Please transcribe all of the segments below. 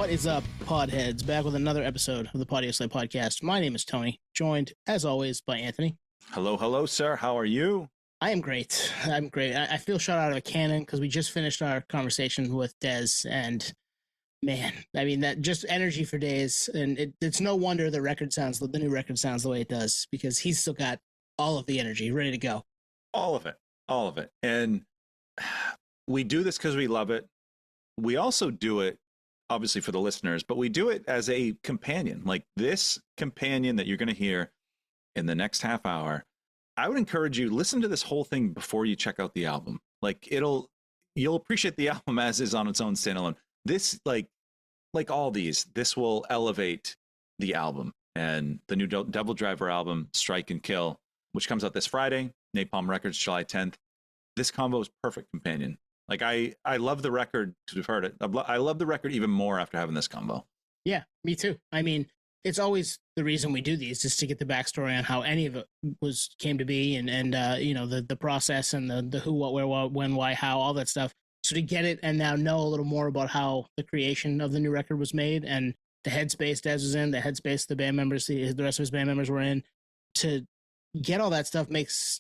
What is up, podheads? Back with another episode of the Audio Slave Podcast. My name is Tony, joined, as always, by Anthony. Hello, hello, sir. How are you? I am great. I'm great. I feel shot out of a cannon because we just finished our conversation with Dez, and man, I mean, that just energy for days. And it's no wonder the new record sounds the way it does, because he's still got all of the energy ready to go. All of it. All of it. And we do this because we love it. We also do it, obviously, for the listeners, but we do it as a companion. Like this companion that you're going to hear in the next half hour, I would encourage you, listen to this whole thing before you check out the album. Like you'll appreciate the album as is on its own standalone. This, like all these, this will elevate the album. And the new DevilDriver album, Strike and Kill, which comes out this Friday, Napalm Records, July 10th. This combo is perfect companion. Like I love the record, we've heard it. I love the record even more after having this combo. Yeah, me too. I mean, it's always the reason we do these, is to get the backstory on how any of it came to be, and you know, the process and the who, what, where, what, when, why, how, all that stuff. So to get it and now know a little more about how the creation of the new record was made, and the headspace Dez was in, the headspace the band members, the rest of his band members were in, to get all that stuff makes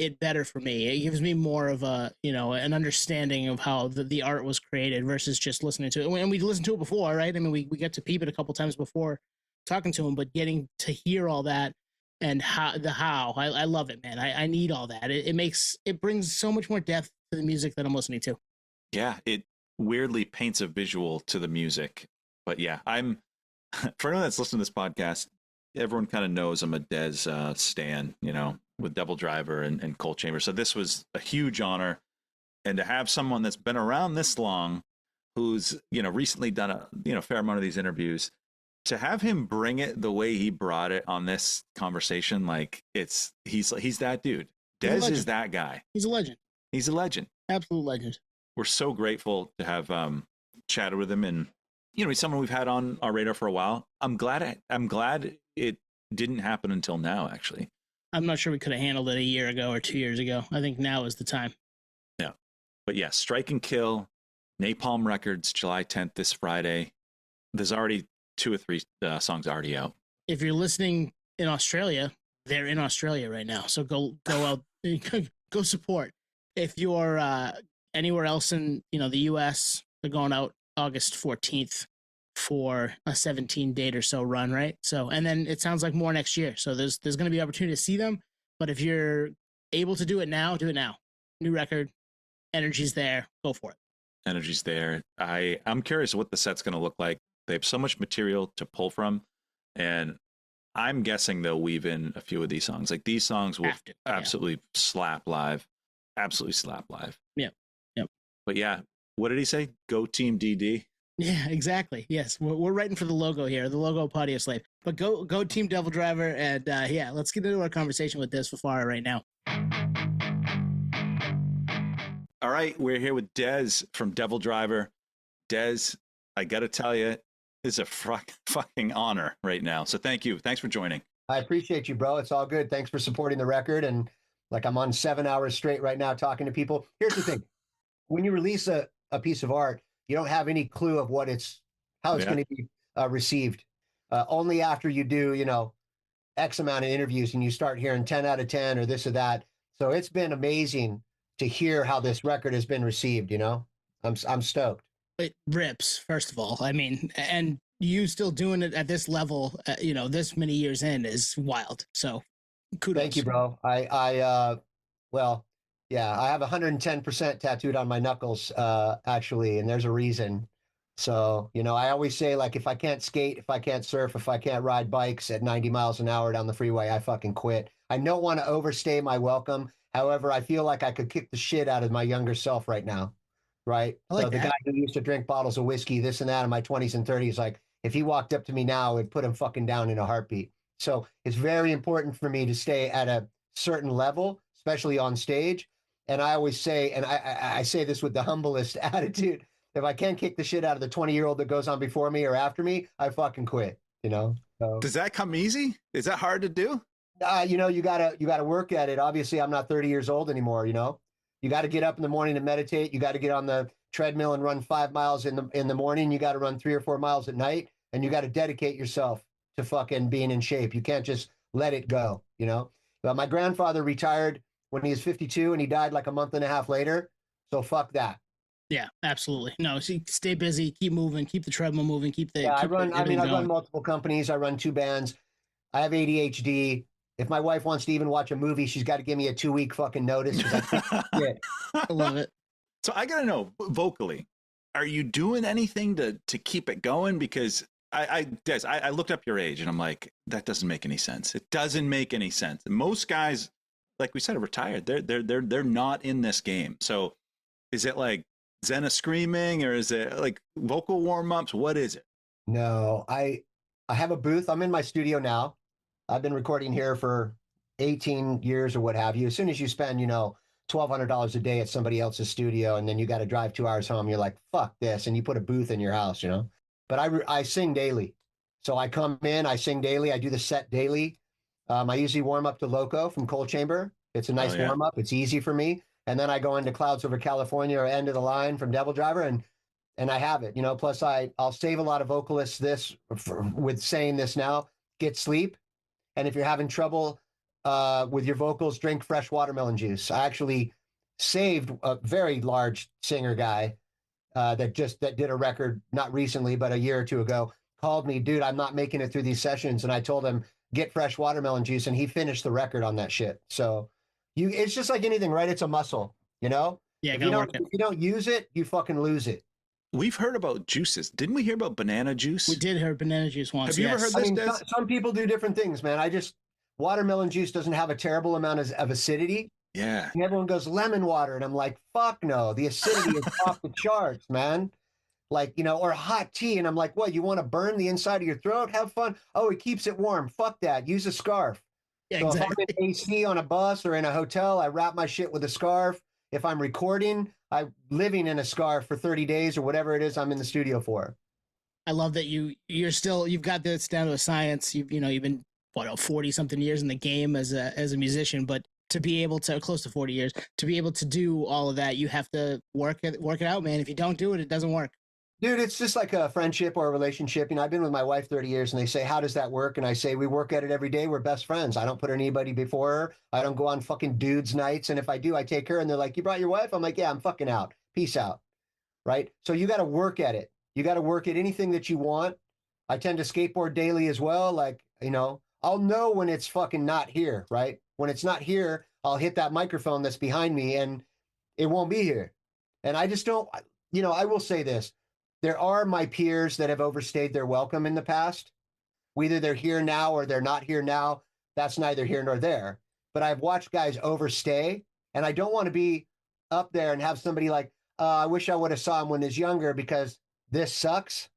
it better for me. It gives me more of a, you know, an understanding of how the art was created versus just listening to it. And we listened to it before, right? I mean, we got to peep it a couple times before talking to him, but getting to hear all that and how I love it, man. I need all that. It brings so much more depth to the music that I'm listening to. Yeah, it weirdly paints a visual to the music. But yeah, for anyone that's listening to this podcast, everyone kind of knows I'm a Dez stan, you know, with DevilDriver and Cold Chamber. So this was a huge honor. And to have someone that's been around this long, who's, you know, recently done a fair amount of these interviews, to have him bring it the way he brought it on this conversation, like he's that dude. Dez is that guy. He's a legend. He's a legend. Absolute legend. We're so grateful to have chatted with him, and you know, he's someone we've had on our radar for a while. I'm glad it didn't happen until now, actually. I'm not sure we could have handled it a year ago or 2 years ago. I think now is the time. Yeah. But yeah, Strike and Kill, Napalm Records, July 10th, this Friday. There's already 2 or 3 songs already out. If you're listening in Australia, they're in Australia right now. So go out, go support. If you're anywhere else in, you know, the US, they're going out August 14th for a 17-date or so run, right? So, and then it sounds like more next year. So there's going to be opportunity to see them. But if you're able to do it now, do it now. New record, energy's there. Go for it. Energy's there. I'm curious what the set's going to look like. They have so much material to pull from, and I'm guessing they'll weave in a few of these songs. Like these songs will absolutely slap live. Absolutely slap live. Yep. But yeah, what did he say? Go Team DD. Yeah, exactly. Yes, we're writing for the logo here, the logo of Audio Slave. But go Team DevilDriver, and yeah, let's get into our conversation with Dez Fafara right now. All right, we're here with Dez from DevilDriver. Dez, I got to tell you, it's a fucking honor right now. So thank you. Thanks for joining. I appreciate you, bro. It's all good. Thanks for supporting the record. And like, I'm on 7 hours straight right now talking to people. Here's the thing. When you release a piece of art, you don't have any clue of how it's going to be received. Only after you do, you know, X amount of interviews and you start hearing 10 out of 10 or this or that. So it's been amazing to hear how this record has been received. You know, I'm stoked. It rips, first of all. I mean, and you still doing it at this level, you know, this many years in is wild. So kudos. Thank you, bro. Well, yeah, I have 110% tattooed on my knuckles, actually, and there's a reason. So, you know, I always say, like, if I can't skate, if I can't surf, if I can't ride bikes at 90 miles an hour down the freeway, I fucking quit. I don't want to overstay my welcome. However, I feel like I could kick the shit out of my younger self right now, right? Like so the guy who used to drink bottles of whiskey, this and that in my 20s and 30s, like, if he walked up to me now, it'd put him fucking down in a heartbeat. So it's very important for me to stay at a certain level, especially on stage. And I always say, and I say this with the humblest attitude, if I can't kick the shit out of the 20-year-old that goes on before me or after me, I fucking quit, you know? So, does that come easy? Is that hard to do? You know, you gotta work at it. Obviously, I'm not 30 years old anymore, you know? You got to get up in the morning and meditate. You got to get on the treadmill and run 5 miles in the morning. You got to run 3 or 4 miles at night, and you got to dedicate yourself to fucking being in shape. You can't just let it go, you know? But my grandfather retired when he was 52 and he died like a month and a half later. So fuck that. Yeah, absolutely. No, so stay busy, keep moving, keep the treadmill moving, keep the. Yeah, keep I going. run multiple companies. I run 2 bands. I have ADHD. If my wife wants to even watch a movie, she's got to give me a 2-week fucking notice. I love it. So I got to know, vocally, are you doing anything to keep it going? Because Dez, I looked up your age and I'm like, that doesn't make any sense. It doesn't make any sense. Most guys, like we said, are retired. They're not in this game. So is it like Xena screaming, or is it like vocal warm-ups? What is it? No, I have a booth. I'm in my studio now. I've been recording here for 18 years or what have you. As soon as you spend, $1,200 a day at somebody else's studio, and then you got to drive 2 hours home, you're like, fuck this. And you put a booth in your house, But I sing daily. So I come in, I sing daily. I do the set daily. I usually warm up to Loco from Cold Chamber. It's a nice warm up. It's easy for me. And then I go into Clouds Over California or End of the Line from DevilDriver, and I have it, Plus I'll save a lot of vocalists with saying this now: get sleep. And if you're having trouble with your vocals, drink fresh watermelon juice. I actually saved a very large singer guy that did a record, not recently, but a year or 2 ago, called me, dude, I'm not making it through these sessions. And I told him, get fresh watermelon juice. And he finished the record on that shit. So it's just like anything, right? It's a muscle, Yeah, if you don't use it, you fucking lose it. We've heard about juices. Didn't we hear about banana juice? We did hear banana juice once. Have you ever heard this, Dez? Some people do different things, man. Watermelon juice doesn't have a terrible amount of acidity. Yeah. And everyone goes lemon water. And I'm like, fuck no. The acidity is off the charts, man. Like, or hot tea. And I'm like, what, you want to burn the inside of your throat? Have fun. Oh, it keeps it warm. Fuck that. Use a scarf. Yeah, so exactly. if I'm in AC on a bus or in a hotel, I wrap my shit with a scarf. If I'm recording, I'm living in a scarf for 30 days or whatever it is I'm in the studio for. I love that you've got this down to a science. You've been 40 something years in the game as a musician, but to be able to, close to 40 years, to be able to do all of that, you have to work it out, man. If you don't do it, it doesn't work. Dude, it's just like a friendship or a relationship. I've been with my wife 30 years, and they say, how does that work? And I say, we work at it every day. We're best friends. I don't put anybody before her. I don't go on fucking dudes nights. And if I do, I take her, and they're like, you brought your wife? I'm like, yeah, I'm fucking out. Peace out. Right? So you got to work at it. You got to work at anything that you want. I tend to skateboard daily as well. Like, I'll know when it's fucking not here, right? When it's not here, I'll hit that microphone that's behind me and it won't be here. And I just don't, I will say this. There are my peers that have overstayed their welcome in the past. Whether they're here now or they're not here now, that's neither here nor there. But I've watched guys overstay, and I don't want to be up there and have somebody like, I wish I would have saw him when he was younger because this sucks.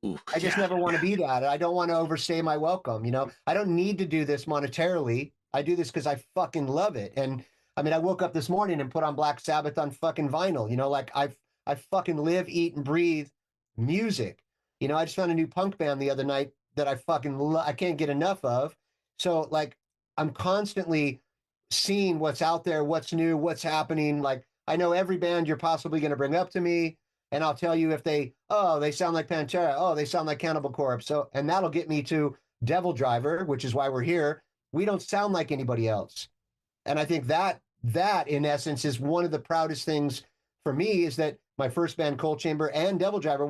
Ooh, I just never want to be that. I don't want to overstay my welcome. I don't need to do this monetarily. I do this because I fucking love it. And I woke up this morning and put on Black Sabbath on fucking vinyl. Like I fucking live, eat, and breathe music. I just found a new punk band the other night that I fucking I can't get enough of. So like I'm constantly seeing what's out there, what's new, what's happening. Like I know every band you're possibly going to bring up to me, and I'll tell you if they sound like Pantera, oh, they sound like Cannibal Corpse. So, and that'll get me to DevilDriver, which is why we're here. We don't sound like anybody else. And I think that in essence is one of the proudest things for me, is that my first band, Cold Chamber and DevilDriver,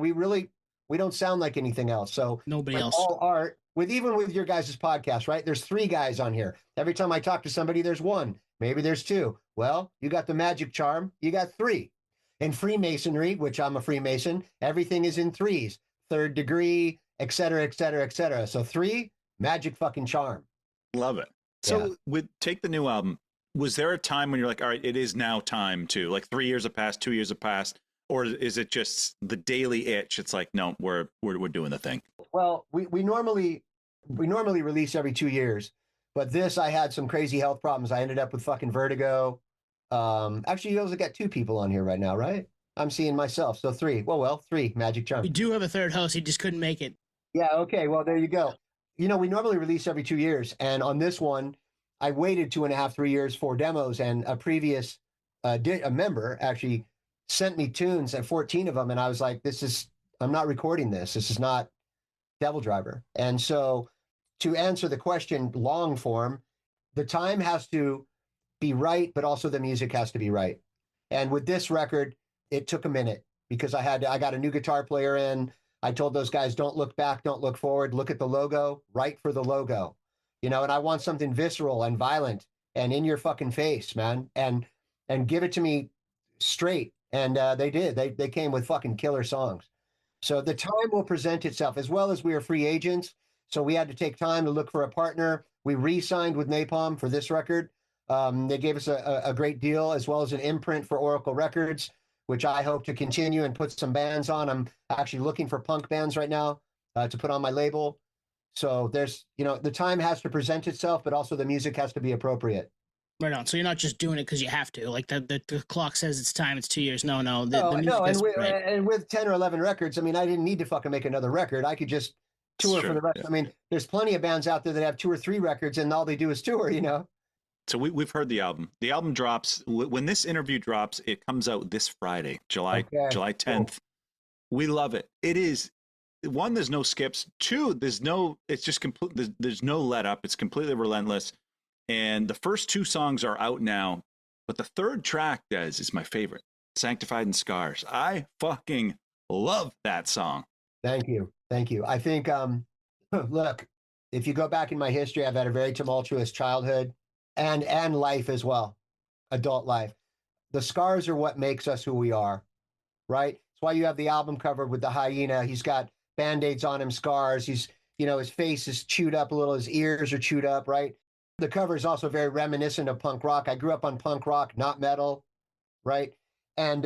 we don't sound like anything else. So nobody else. All art, even with your guys' podcast, right? There's 3 guys on here. Every time I talk to somebody, there's 1. Maybe there's 2. Well, you got the magic charm. You got 3. In Freemasonry, which I'm a Freemason, everything is in 3s, 3rd degree, et cetera, et cetera, et cetera. So 3, magic fucking charm. Love it. So with Take the New album, was there a time when you're like, all right, it is now time to, like 3 years have passed, 2 years have passed, or is it just the daily itch? It's like, no, we're doing the thing. Well, we normally release every 2 years, but this, I had some crazy health problems. I ended up with fucking vertigo. Actually, you also got 2 people on here right now, right? I'm seeing myself. So 3. Well, 3 magic charm. We do have a third host. He just couldn't make it. Yeah. Okay. Well, there you go. We normally release every 2 years. And on this one, I waited 2.5, 3 years for demos, and a previous a member actually sent me tunes and 14 of them, and I was like, I'm not recording this. This is not DevilDriver. And so, to answer the question long form, the time has to be right, but also the music has to be right. And with this record, it took a minute because I got a new guitar player in. I told those guys, don't look back, don't look forward, look at the logo, write for the logo, and I want something visceral and violent and in your fucking face, man, and give it to me straight. And they did. They came with fucking killer songs. So the time will present itself, as well as we are free agents. So we had to take time to look for a partner. We re-signed with Napalm for this record. They gave us a great deal, as well as an imprint for Oracle Records, which I hope to continue and put some bands on. I'm actually looking for punk bands right now to put on my label. So there's, the time has to present itself, but also the music has to be appropriate. Right on. So you're not just doing it because you have to. Like the clock says it's time. It's 2 years. No. No, and with 10 or 11 records, I mean, I didn't need to fucking make another record. I could just tour for the rest. Yeah. I mean, there's plenty of bands out there that have 2 or 3 records and all they do is tour, So we've heard the album. The album drops when this interview drops. It comes out this Friday, July 10th. Cool. We love it. It is one. There's no skips. 2. It's just complete. There's no let up. It's completely relentless. And the first 2 songs are out now, but the third track, Dez, is my favorite. Sanctified in Scars. I fucking love that song. Thank you. I think, look, if you go back in my history, I've had a very tumultuous childhood and life as well, adult life. The scars are what makes us who we are, right? That's why you have the album cover with the hyena. He's got Band-Aids on him, scars. He's, his face is chewed up a little. His ears are chewed up, right? The cover is also very reminiscent of punk rock. I grew up on punk rock, not metal, right? And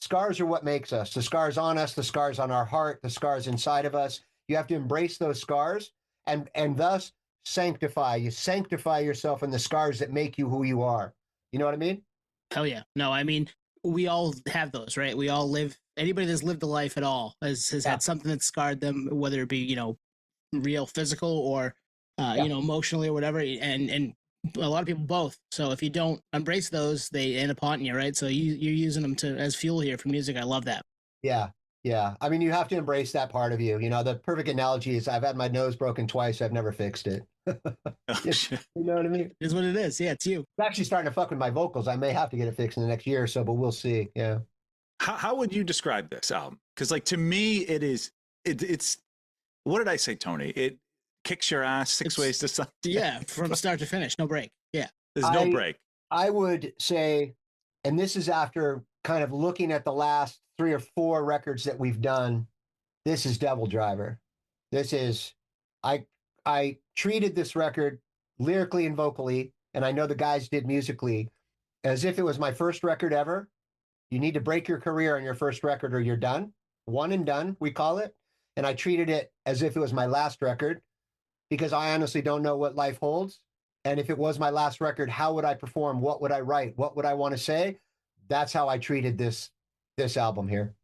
scars are what makes us. The scars on us, the scars on our heart, the scars inside of us. You have to embrace those scars and thus sanctify. You sanctify yourself in the scars that make you who you are. You know what I mean? Hell yeah. No, I mean, we all have those, right? We all live. Anybody that's lived a life at all has had something that scarred them, whether it be, real physical or emotionally or whatever, and a lot of people both. So if you don't embrace those, they end up haunting you, right? So you're using them as fuel here for music. I love that. Yeah. I mean, you have to embrace that part of you. The perfect analogy is I've had my nose broken twice. I've never fixed it. You know what I mean? It's what it is. Yeah, it's you. It's actually starting to fuck with my vocals. I may have to get it fixed in the next year or so, but we'll see. Yeah. How would you describe this album? Because to me, it's what did I say, Tony? It kicks your ass 6 ways to Sunday. Yeah, from start to finish, no break. Yeah, there's no break. I would say, and this is after kind of looking at the last 3 or 4 records that we've done. This is DevilDriver. This is I treated this record lyrically and vocally, and I know the guys did musically, as if it was my first record ever. You need to break your career on your first record or you're done. One and done, we call it. And I treated it as if it was my last record, because I honestly don't know what life holds. And if it was my last record, how would I perform? What would I write? What would I want to say? That's how I treated this album here.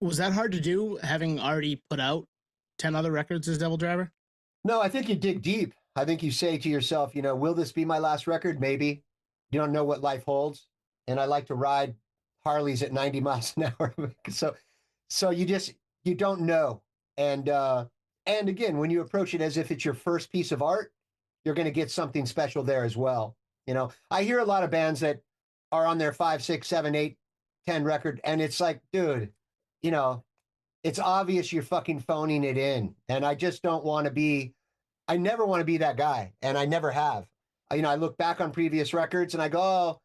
Was that hard to do, having already put out 10 other records as DevilDriver? No, I think you dig deep. I think you say to yourself, will this be my last record? Maybe. You don't know what life holds. And I like to ride Harleys at 90 miles an hour. So you don't know. And again, when you approach it as if it's your first piece of art, you're going to get something special there as well. I hear a lot of bands that are on their 5, 6, 7, 8, 10 record, and it's like, dude, it's obvious you're fucking phoning it in. And I just don't want to be, I never want to be that guy. And I never have. I look back on previous records and I go, oh,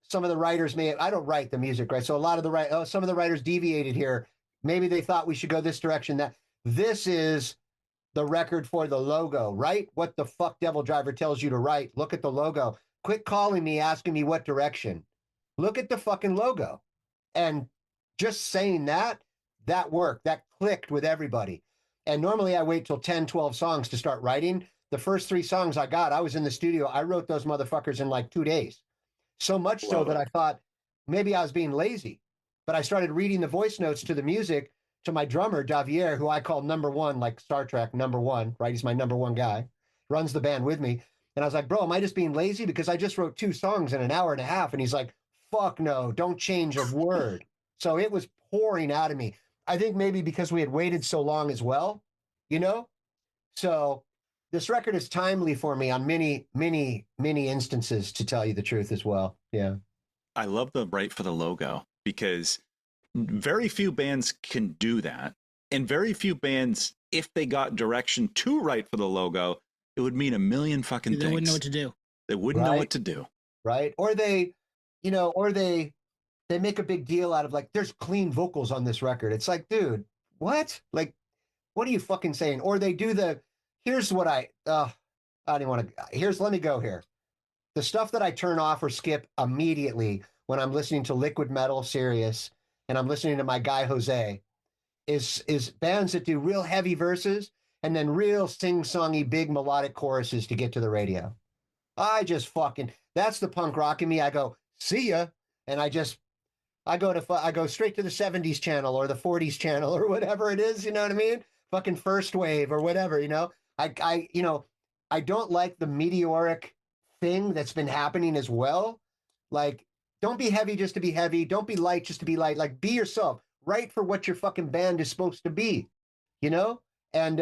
some of the writers I don't write the music, right? So a lot of some of the writers deviated here. Maybe they thought we should go this direction. This is the record for the logo, right? What the fuck DevilDriver tells you to write. Look at the logo. Quit calling me, asking me what direction. Look at the fucking logo. And just saying that worked. That clicked with everybody. And normally I wait till 10, 12 songs to start writing. The first 3 songs I was in the studio. I wrote those motherfuckers in like 2 days. So much so that I thought maybe I was being lazy. But I started reading the voice notes to the music to my drummer, Davier, who I call number 1, like Star Trek, number 1, right? He's my number 1 guy, runs the band with me. And I was like, bro, am I just being lazy? Because I just wrote 2 songs in an hour and a half. And he's like, fuck no, don't change a word. So it was pouring out of me. I think maybe because we had waited so long as well, you know? So this record is timely for me on many, many, many instances, to tell you the truth as well. Yeah. I love the write for the logo because very few bands can do that. And very few bands, if they got direction to write for the logo, it would mean a million fucking things. They wouldn't know what to do. They wouldn't know what to do. Right. Or they, you know, or they make a big deal out of like, there's clean vocals on this record. It's like, dude, what? Like, what are you fucking saying? Or they do the, here's what I don't want to, let me go here. The stuff that I turn off or skip immediately when I'm listening to Liquid Metal, Sirius, and I'm listening to my guy, Jose, is bands that do real heavy verses and then real sing-songy, big melodic choruses to get to the radio. I just fucking, that's the punk rock in me. I go, see ya. And I go straight to the 70s channel or the 40s channel or whatever it is, you know what I mean? Fucking first wave or whatever, you know? I don't like the meteoric thing that's been happening as well. Like, don't be heavy just to be heavy. Don't be light just to be light. Like, be yourself. Write for what your fucking band is supposed to be, you know? And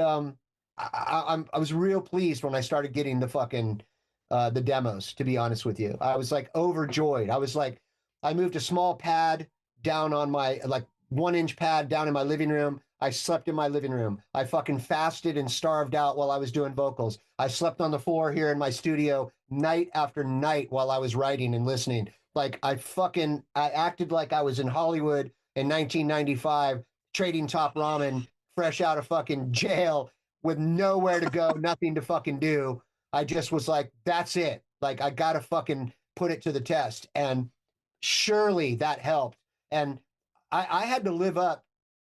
I was real pleased when I started getting the fucking the demos, to be honest with you. I was like overjoyed. I was like, I moved a small pad down on my, like 1-inch pad down in my living room. I slept in my living room. I fucking fasted and starved out while I was doing vocals. I slept on the floor here in my studio night after night while I was writing and listening. Like I acted like I was in Hollywood in 1995, trading top ramen, fresh out of fucking jail with nowhere to go, nothing to fucking do. I just was like, that's it. Like, I got to fucking put it to the test. And surely that helped. And I had to live up.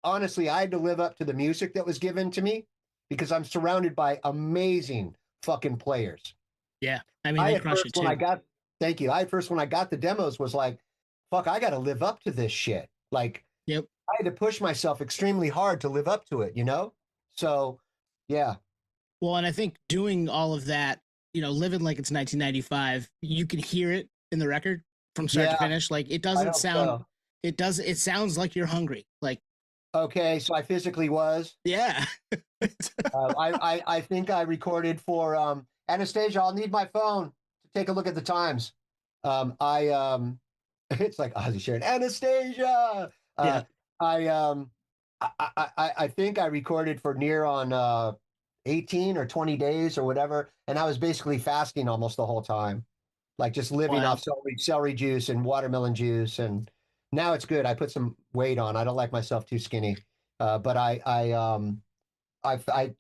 Honestly, I had to live up to the music that was given to me because I'm surrounded by amazing fucking players. Yeah. I mean, they crush it too. Thank you. First, when I got the demos, was like, fuck, I got to live up to this shit. Like, yep. I had to push myself extremely hard to live up to it, you know? So, yeah. Well, and I think doing all of that, you know, living like it's 1995, you can hear it in the record from start to finish. Like, it doesn't sound, it sounds like you're hungry. Like, okay, so I physically was. Yeah. I think I recorded for Anastasia. I'll need my phone to take a look at the times. It's like Ozzy sharing Anastasia. Yeah. I think I recorded for near on 18 or 20 days or whatever, and I was basically fasting almost the whole time, like just living off celery juice and watermelon juice. And now it's good. I put some weight on. I don't like myself too skinny, but I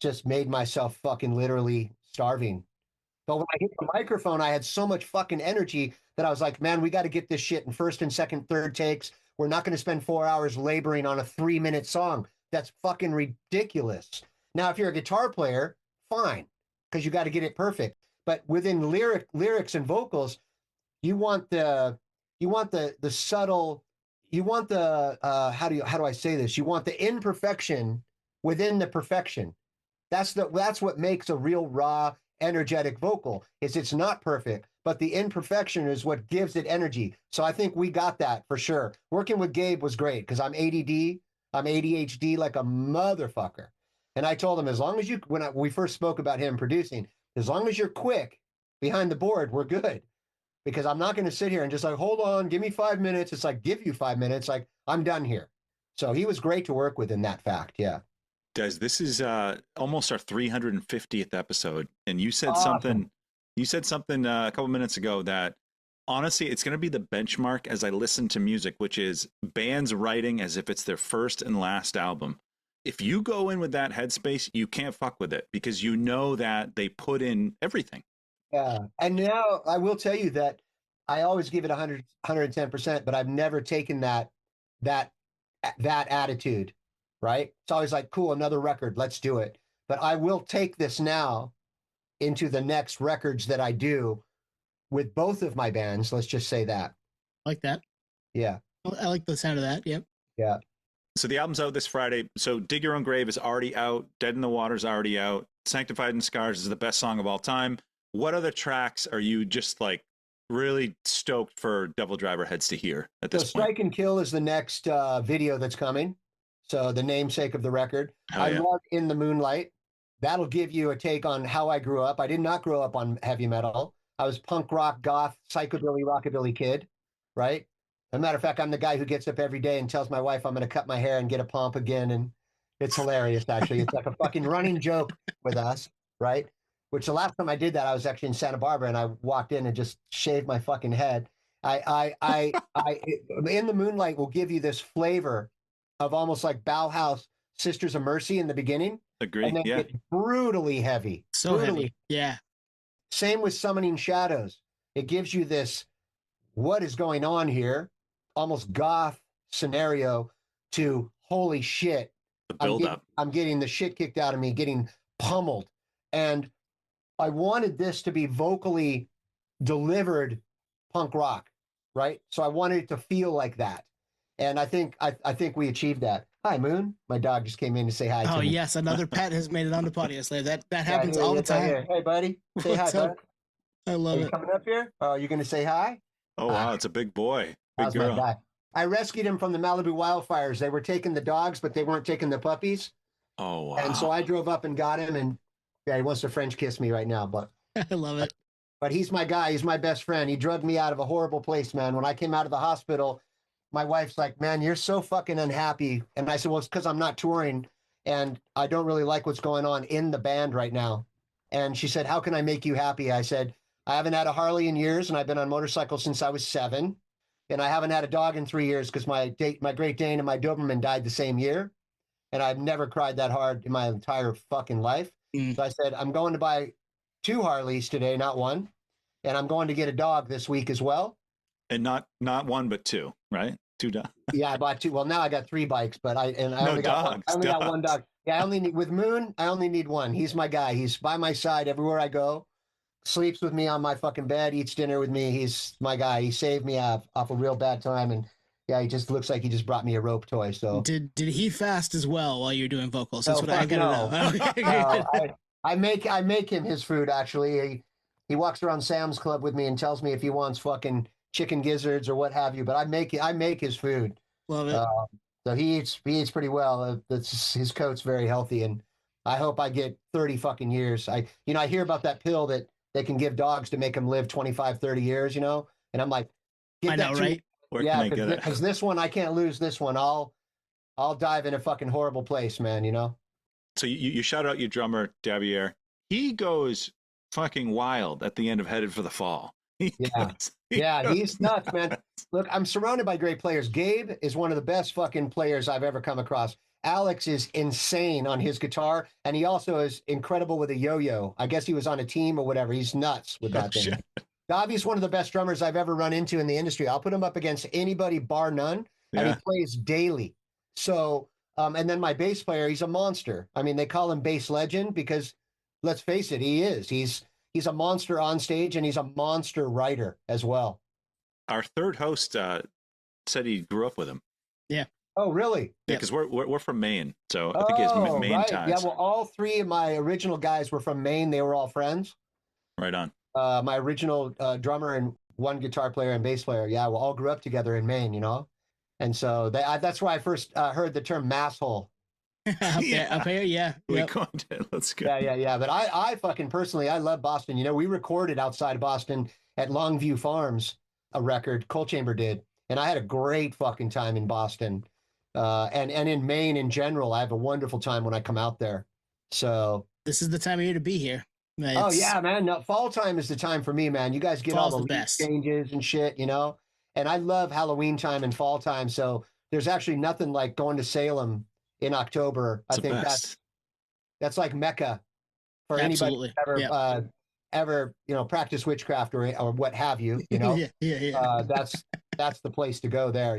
just made myself fucking literally starving. But when I hit the microphone, I had so much fucking energy that I was like, man, we got to get this shit in first and second, third takes. We're not going to spend 4 hours laboring on a 3-minute song. That's fucking ridiculous. Now, if you're a guitar player, fine, because you got to get it perfect. But within lyrics and vocals, you want the subtle, you want the how do I say this? You want the imperfection within the perfection. That's what makes a real raw, energetic vocal. It's not perfect, but the imperfection is what gives it energy. So I think we got that for sure. Working with Gabe was great because I'm ADD, I'm ADHD like a motherfucker. And I told him, as long as we first spoke about him producing, as long as you're quick behind the board, we're good. Because I'm not going to sit here and just like, hold on, give me 5 minutes. It's like, give you 5 minutes. Like, I'm done here. So he was great to work with in that fact. Yeah. Des, this is almost our 350th episode. And you said something a couple minutes ago that honestly, it's going to be the benchmark as I listen to music, which is bands writing as if it's their first and last album. If you go in with that headspace, you can't fuck with it because you know that they put in everything. Yeah. And now I will tell you that I always give it 100, 110%, but I've never taken that attitude, right? It's always like, cool, another record, let's do it. But I will take this now into the next records that I do with both of my bands. Let's just say that. I like that. Yeah. I like the sound of that. Yep. Yeah. So the album's out this Friday. So Dig Your Own Grave is already out. Dead in the Water's already out. Sanctified in Scars is the best song of all time. What other tracks are you just like really stoked for DevilDriver Heads to Hear at this So point. Strike and Kill is the next video that's coming. So the namesake of the record. Oh, I yeah. love In the Moonlight. That'll give you a take on how I grew up. I did not grow up on heavy metal. I was punk rock, goth, psychobilly, rockabilly kid, right? As a matter of fact, I'm the guy who gets up every day and tells my wife I'm going to cut my hair and get a pomp again. And it's hilarious, actually. It's like a fucking running joke with us, right? Which the last time I did that, I was actually in Santa Barbara and I walked in and just shaved my fucking head. In the Moonlight will give you this flavor of almost like Bauhaus Sisters of Mercy in the beginning. Agree. And then Yeah. get brutally heavy. So brutally. heavy. Yeah. Same with Summoning Shadows. It gives you this, what is going on here? Almost goth scenario to holy shit. The build up. I'm getting the shit kicked out of me, getting pummeled. And I wanted this to be vocally delivered punk rock, right? So I wanted it to feel like that. And I think we achieved that. Hi, Moon. My dog just came in to say hi to Oh me. yes, another pet has made it onto Patio Slave. That happens Yeah, all the it's right time. here. Hey, buddy. Say What's hi, up? bud. I Are love you it. coming up here? Oh, you're going to say hi? Oh, wow. It's a big boy. Big How's my girl. guy? I rescued him from the Malibu wildfires. They were taking the dogs, but they weren't taking the puppies. Oh, wow. And so I drove up and got him. And yeah, he wants to French kiss me right now. But I love it. he's my guy. He's my best friend. He drugged me out of a horrible place, man. When I came out of the hospital, my wife's like, man, you're so fucking unhappy. And I said, well, it's because I'm not touring and I don't really like what's going on in the band right now. And she said, how can I make you happy? I said, I haven't had a Harley in years and I've been on motorcycles since I was 7. And I haven't had a dog in 3 years because my Great Dane and my Doberman died the same year. And I've never cried that hard in my entire fucking life. Mm. So I said, I'm going to buy 2 Harleys today, not 1. And I'm going to get a dog this week as well. And not 1, but 2, right? 2 dogs. Yeah, I bought 2. Well, now I got 3 bikes, but I only got dogs. 1 dog. Yeah, I only need with Moon. I only need 1. He's my guy. He's by my side everywhere I go. Sleeps with me on my fucking bed. Eats dinner with me. He's my guy. He saved me off a real bad time, and yeah, he just looks like he just brought me a rope toy. So did he fast as well while you're doing vocals? That's No, what I fuck gotta know. no, I make him his food. Actually, he walks around Sam's Club with me and tells me if he wants fucking chicken gizzards or what have you. But I make his food. Love it. So he eats pretty well. His coat's very healthy, and I hope I get 30 fucking years. I hear about that pill that they can give dogs to make them live 25, 30 years, and I'm like, I know, right? Where can I get it? Because this one, I can't lose this one. I'll dive in a fucking horrible place, man, So you shout out your drummer, Davier. He goes fucking wild at the end of Headed for the Fall. He's nuts, man. Look, I'm surrounded by great players. Gabe is one of the best fucking players I've ever come across. Alex is insane on his guitar, and he also is incredible with a yo-yo. I guess he was on a team or whatever. He's nuts with that thing. Shit. Davi's one of the best drummers I've ever run into in the industry. I'll put him up against anybody bar none, and he plays daily. So, and then my bass player, he's a monster. I mean, they call him Bass Legend because, let's face it, he is. He's a monster on stage, and he's a monster writer as well. Our third host said he grew up with him. Yeah. Oh, really? Yeah, because we're from Maine, so I think he has Maine right. ties. Yeah, well, all 3 of my original guys were from Maine. They were all friends. Right on. My original drummer and 1 guitar player and bass player, we all grew up together in Maine, And so that's why I first heard the term masshole. Up here, yeah. We Yep. coined it. Let's go. Yeah. But I fucking personally, I love Boston. We recorded outside of Boston at Longview Farms, a record Coal Chamber did. And I had a great fucking time in Boston. And in Maine in general, I have a wonderful time when I come out there. So This is the time of year to be here. oh yeah, man. No, fall time is the time for me, man. You guys get Fall's all the the leaf best. changes and shit, And I love Halloween time and fall time. So there's actually nothing like going to Salem in October. It's I think the best. that's like Mecca for Absolutely. anybody who's ever practice witchcraft or what have you. Yeah. That's the place to go there.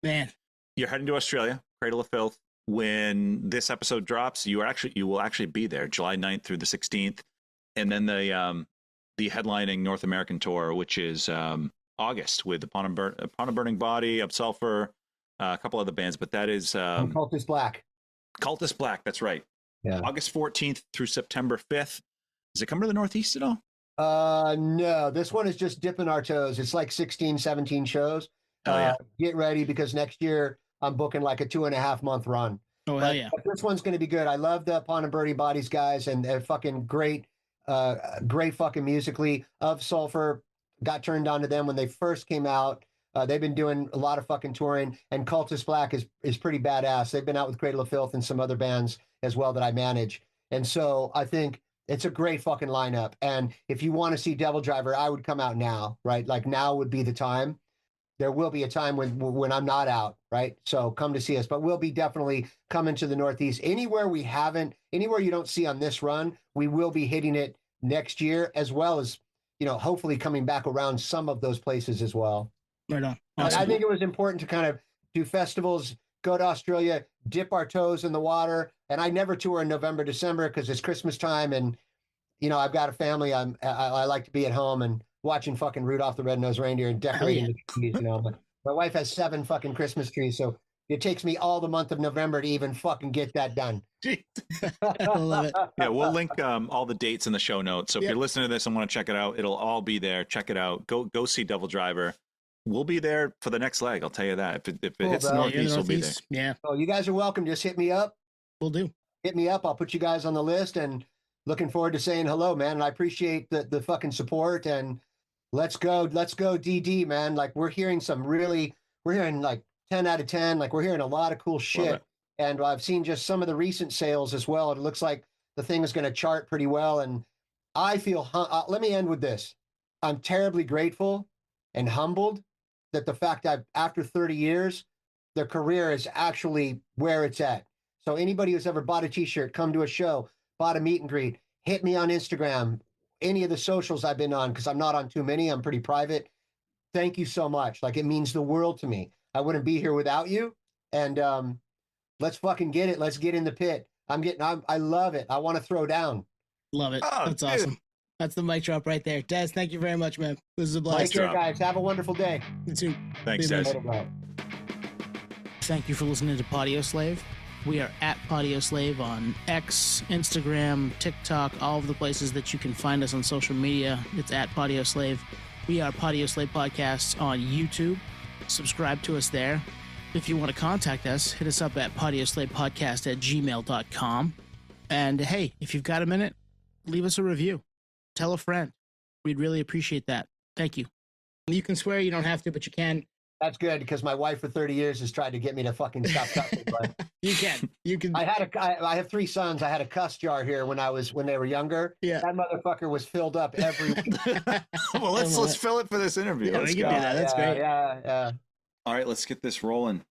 Man, You're heading to Australia, Cradle of Filth. When this episode drops, you will actually be there July 9th through the 16th. And then the headlining North American tour, which is August with Upon a Burning Body, Upsulfur, a couple other bands, but that is Cultist Black. Cultist Black. That's right. Yeah. August 14th through September 5th. Does it come to the Northeast at all? No, this one is just dipping our toes. It's like 16, 17 shows. Oh, yeah. Get ready because next year I'm booking like a 2.5 month run. Oh, hell yeah. But this one's going to be good. I love the Pawn and Birdie Bodies guys, and they're fucking great, great fucking musically. Of Sulfur got turned on to them when they first came out. They've been doing a lot of fucking touring, and Cultist Black is pretty badass. They've been out with Cradle of Filth and some other bands as well that I manage. And so I think it's a great fucking lineup. And if you want to see DevilDriver, I would come out now, right? Like now would be the time. There will be a time when I'm not out, right? So come to see us. But we'll be definitely coming to the Northeast. Anywhere you don't see on this run, we will be hitting it next year, as well as, hopefully coming back around some of those places as well. Right on. Awesome. I think it was important to kind of do festivals, go to Australia, dip our toes in the water. And I never tour in November, December because it's Christmas time, and I've got a family. I like to be at home and watching fucking Rudolph the Red-Nosed Reindeer and decorating the trees. But my wife has 7 fucking Christmas trees, so it takes me all the month of November to even fucking get that done. I love it. Yeah, we'll link all the dates in the show notes. So if Yep. you're listening to this and want to check it out, it'll all be there. Check it out. Go see DevilDriver. We'll be there for the next leg. I'll tell you that. If it Cool, hits the bro. Northeast, we'll be there. Yeah, Oh, you guys are welcome. Just hit me up. we'll do. Hit me up. I'll put you guys on the list, and looking forward to saying hello, man. And I appreciate the fucking support, and let's go DD, man. Like we're hearing like 10 out of 10. Like we're hearing a lot of cool shit. it. And I've seen just some of the recent sales as well. It looks like the thing is going to chart pretty well. And I feel, let me end with this. I'm terribly grateful and humbled that the fact that after 30 years, their career is actually where it's at. So anybody who's ever bought a t-shirt, come to a show, bought a meet and greet, hit me on Instagram, any of the socials I've been on, because I'm not on too many. I'm pretty private. Thank you so much. Like it means the world to me. I wouldn't be here without you. And let's fucking get it. Let's get in the pit. I love it. I want to throw down. Love it. Oh, That's dude. awesome. That's the mic drop right there. Dez, thank you very much, man. This is a Take blast. care, drop. guys. Have a wonderful day. You too. Thanks, See you, Dez. Later, bro. Thank you for listening to Patio Slave. We are at Patio Slave on X, Instagram, TikTok, all of the places that you can find us on social media. It's at Patio Slave. We are Patio Slave Podcasts on YouTube. Subscribe to us there. If you want to contact us, hit us up at patioslavepodcast@gmail.com. And hey, if you've got a minute, leave us a review. Tell a friend. We'd really appreciate that. Thank you. You can swear, you don't have to, but you can. That's good because my wife for 30 years has tried to get me to fucking stop cussing. But You can. You can. I have 3 sons. I had a cuss jar here when they were younger. Yeah. That motherfucker was filled up every week. Well, let's fill it for this interview. Yeah, Let's we go. can do that. That's great. Yeah. All right, let's get this rolling.